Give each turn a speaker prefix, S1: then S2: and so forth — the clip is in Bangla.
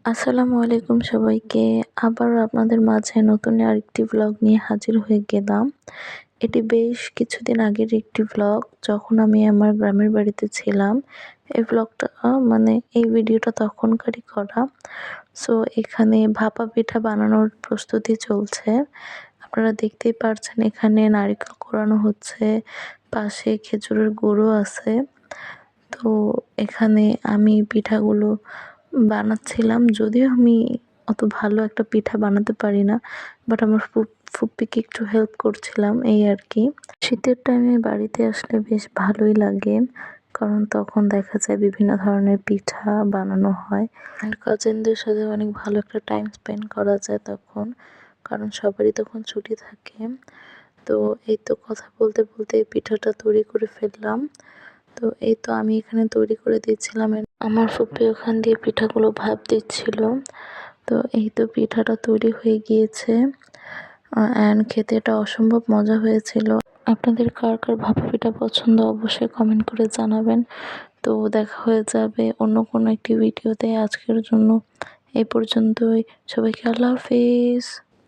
S1: আসসালামু আলাইকুম সবাইকে। আবারও আপনাদের মাঝে নতুন আরেকটি ভ্লগ নিয়ে হাজির হয়ে গেলাম। এটি বেশ কিছুদিন আগের একটি ভ্লগ, যখন আমি আমার গ্রামের বাড়িতে ছিলাম। এই ভ্লগটা এই ভিডিওটা তখনকারই করা। সো এখানে ভাপা পিঠা বানানোর প্রস্তুতি চলছে। আপনারা দেখতেই পারছেন এখানে নারিকেল কোড়ানো হচ্ছে, পাশে খেজুরের গুঁড়ো আছে। তো এখানে আমি পিঠাগুলো বানাচ্ছিলাম। যদিও আমি অত ভালো একটা পিঠা বানাতে পারি না, বাট আমার ফুপ্পিকে একটু হেল্প করছিলাম, এই আর কি। শীতের টাইমে বাড়িতে আসলে বেশ ভালোই লাগে, কারণ তখন দেখা যায় বিভিন্ন ধরনের পিঠা বানানো হয় আর কাজিনদের সাথে অনেক ভালো একটা টাইম স্পেন্ড করা যায় তখন, কারণ সবারই তখন ছুটি থাকে। তো এই তো কথা বলতে বলতে পিঠাটা তৈরি করে ফেললাম। তো এই তো আমি এখানে তৈরি করে দিচ্ছিলাম, আমার ফুপি ওখান দিয়ে পিঠাগুলো ভাপ দিচ্ছিল। তো এই তো পিঠাটা তৈরি হয়ে গিয়েছে, অ্যান্ড খেতে এটা অসম্ভব মজা হয়েছিল। আপনাদের কার কার ভাপা পিঠা পছন্দ অবশ্যই কমেন্ট করে জানাবেন। তো দেখা হয়ে যাবে অন্য কোনো একটি ভিডিওতে। আজকের জন্য এই পর্যন্তই। সবাইকে আল্লাহ হাফিজ।